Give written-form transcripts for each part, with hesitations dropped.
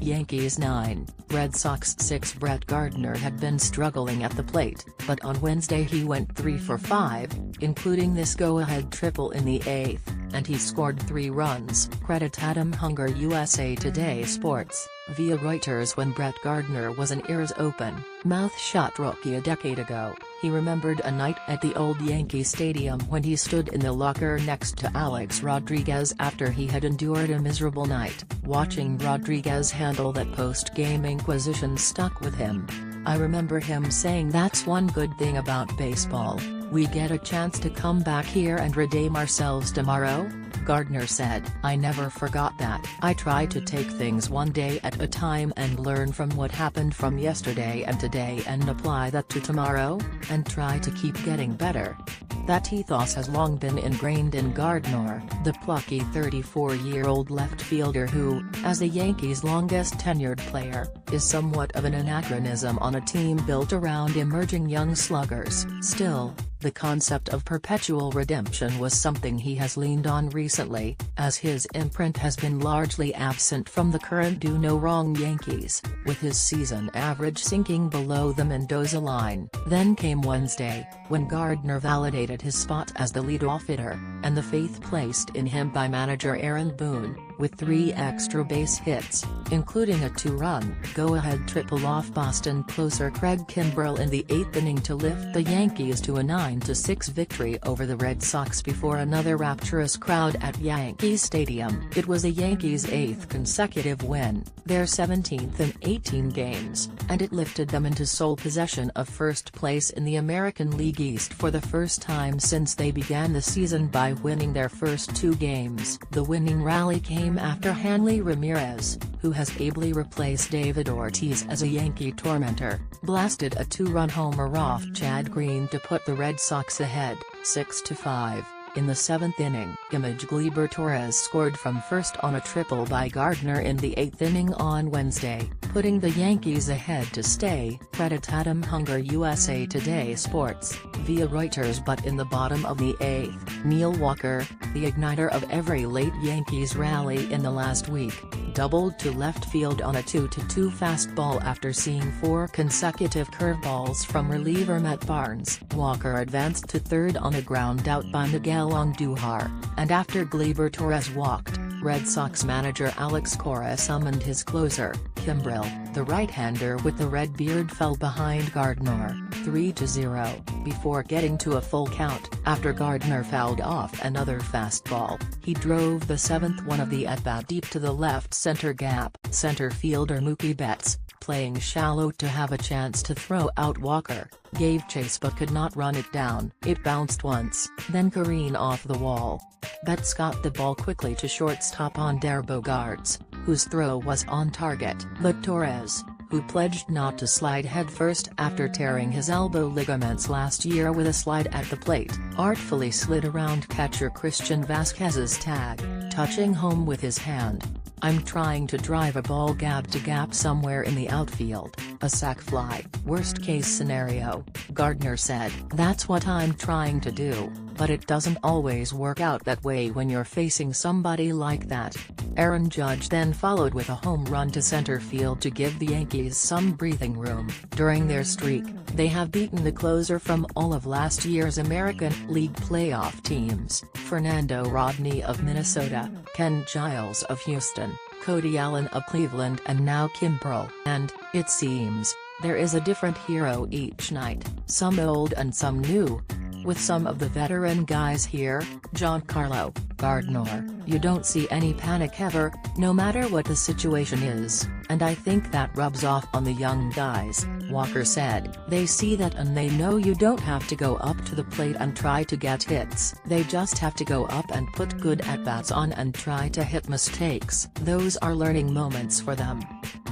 Yankees 9, Red Sox 6. Brett Gardner had been struggling at the plate, but on Wednesday he went 3 for 5, including this go-ahead triple in the 8th, and he scored 3 runs. CreditAdam Hunger USA Today Sports, via Reuters. When Brett Gardner was an ears open, mouth shut rookie a decade ago, he remembered a night at the old Yankee Stadium when he stood in the locker next to Alex Rodriguez after he had endured a miserable night. Watching Rodriguez handle that post-game inquisition stuck with him. "I remember him saying, 'That's one good thing about baseball. We get a chance to come back here and redeem ourselves tomorrow,'" Gardner said. "I never forgot that. I try to take things one day at a time and learn from what happened from yesterday and today and apply that to tomorrow, and try to keep getting better." That ethos has long been ingrained in Gardner, the plucky 34-year-old left fielder who, as the Yankees' longest-tenured player, is somewhat of an anachronism on a team built around emerging young sluggers. Still, the concept of perpetual redemption was something he has leaned on recently, as his imprint has been largely absent from the current do-no-wrong Yankees, with his season average sinking below the Mendoza line. Then came Wednesday, when Gardner validated his spot as the leadoff hitter, and the faith placed in him by manager Aaron Boone, with 3 extra base hits, including a 2-run go-ahead triple off Boston closer Craig Kimbrel in the 8th inning to lift the Yankees to a 9-6 victory over the Red Sox before another rapturous crowd at Yankee Stadium. It was the Yankees' 8th consecutive win, their 17th in 18 games, and it lifted them into sole possession of first place in the American League East for the first time since they began the season by winning their first 2 games. The winning rally came after Hanley Ramirez, who has ably replaced David Ortiz as a Yankee tormentor, blasted a 2-run homer off Chad Green to put the Red Sox ahead, 6-5. In the 7th inning, Gleyber Torres scored from first on a triple by Gardner in the 8th inning on Wednesday, putting the Yankees ahead to stay. CreditAdam Hunger USA Today Sports, via Reuters. But in the bottom of the 8th, Neil Walker, the igniter of every late Yankees rally in the last week, doubled to left field on a 2-2 fastball after seeing 4 consecutive curveballs from reliever Matt Barnes. Walker advanced to third on a ground out by Miguel Andujar, and after Gleyber Torres walked, Red Sox manager Alex Cora summoned his closer, Kimbrel. The right-hander with the red beard fell behind Gardner, 3-0, before getting to a full count. After Gardner fouled off another fastball, he drove the 7th one of the at-bat deep to the left center gap. Center fielder Mookie Betts, playing shallow to have a chance to throw out Walker, gave chase but could not run it down. It bounced once, then careened off the wall. Betts got the ball quickly to shortstop Ender Bogaerts, whose throw was on target. But Torres, who pledged not to slide headfirst after tearing his elbow ligaments last year with a slide at the plate, artfully slid around catcher Christian Vasquez's tag, touching home with his hand. "I'm trying to drive a ball gap to gap somewhere in the outfield, a sac fly. Worst case scenario," Gardner said. "That's what I'm trying to do, but it doesn't always work out that way when you're facing somebody like that." Aaron Judge then followed with a home run to center field to give the Yankees some breathing room. During their streak, they have beaten the closer from all of last year's American League playoff teams, Fernando Rodney of Minnesota, Ken Giles of Houston, Cody Allen of Cleveland, and now Kimbrel. And, it seems, there is a different hero each night, some old and some new. With some of the veteran guys here, Giancarlo, Gardner, you don't see any panic ever, no matter what the situation is, and I think that rubs off on the young guys, Walker said. "They see that and they know you don't have to go up to the plate and try to get hits. They just have to go up and put good at-bats on and try to hit mistakes. Those are learning moments for them."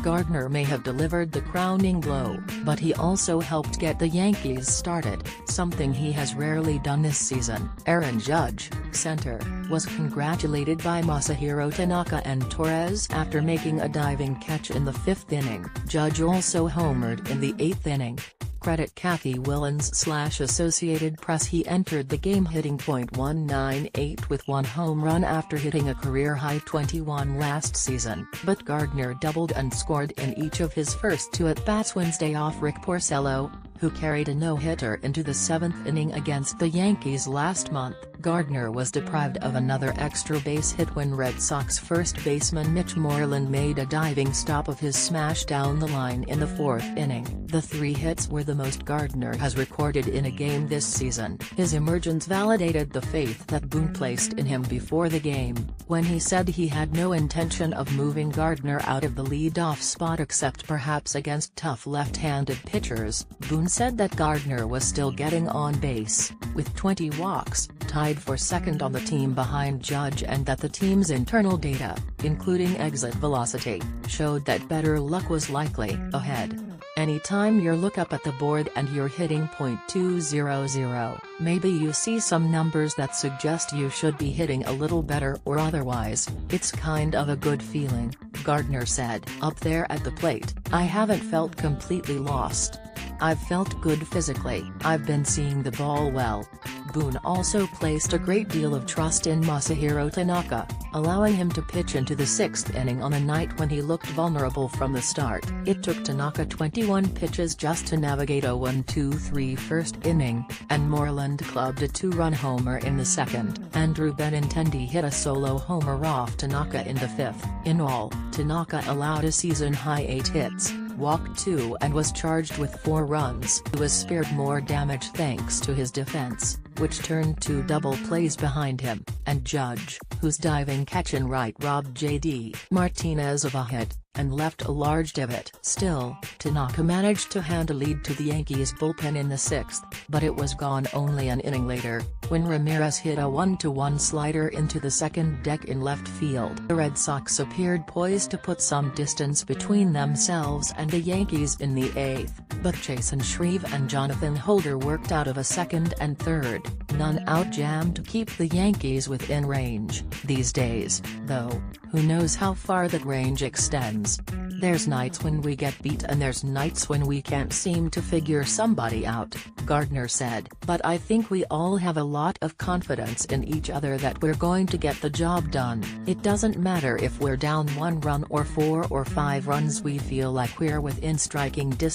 Gardner may have delivered the crowning blow, but he also helped get the Yankees started, something he has rarely done this season. Aaron Judge, center, was congratulated by Masahiro Tanaka and Torres after making a diving catch in the 5th inning. Judge also homered in the 8th inning. credit Kathy Willens/Associated Press, he entered the game hitting .198 with 1 home run after hitting a career-high 21 last season. But Gardner doubled and scored in each of his first 2 at-bats Wednesday off Rick Porcello, who carried a no-hitter into the 7th inning against the Yankees last month. Gardner was deprived of another extra base hit when Red Sox first baseman Mitch Moreland made a diving stop of his smash down the line in the 4th inning. The 3 hits were the most Gardner has recorded in a game this season. His emergence validated the faith that Boone placed in him before the game, when he said he had no intention of moving Gardner out of the leadoff spot except perhaps against tough left-handed pitchers. Boone said that Gardner was still getting on base, with 20 walks, tied for second on the team behind Judge, and that the team's internal data, including exit velocity, showed that better luck was likely ahead. Anytime you look up at the board and you're hitting .200, maybe you see some numbers that suggest you should be hitting a little better, or otherwise, it's kind of a good feeling, Gardner said. Up there at the plate, I haven't felt completely lost. I've felt good physically. I've been seeing the ball well. Boone also placed a great deal of trust in Masahiro Tanaka, allowing him to pitch into the 6th inning on a night when he looked vulnerable from the start. It took Tanaka 21 pitches just to navigate a 1-2-3 first inning, and Moreland clubbed a 2-run homer in the 2nd. Andrew Benintendi hit a solo homer off Tanaka in the 5th. In all, Tanaka allowed a season-high 8 hits, walked 2 and was charged with 4 runs. He was spared more damage thanks to his defense, which turned 2 double plays behind him, and Judge, whose diving catch in right robbed J.D. Martinez of a hit, and left a large divot. Still, Tanaka managed to hand a lead to the Yankees bullpen in the 6th, but it was gone only an inning later, when Ramirez hit a 1-1 slider into the second deck in left field. The Red Sox appeared poised to put some distance between themselves and the Yankees in the 8th, but Chasen Shreve and Jonathan Holder worked out of a 2nd and 3rd, none-out jam to keep the Yankees within range. These days, though, who knows how far that range extends. There's nights when we get beat and there's nights when we can't seem to figure somebody out, Gardner said. But I think we all have a lot of confidence in each other that we're going to get the job done. It doesn't matter if we're down 1 run or 4 or 5 runs, we feel like we're within striking distance.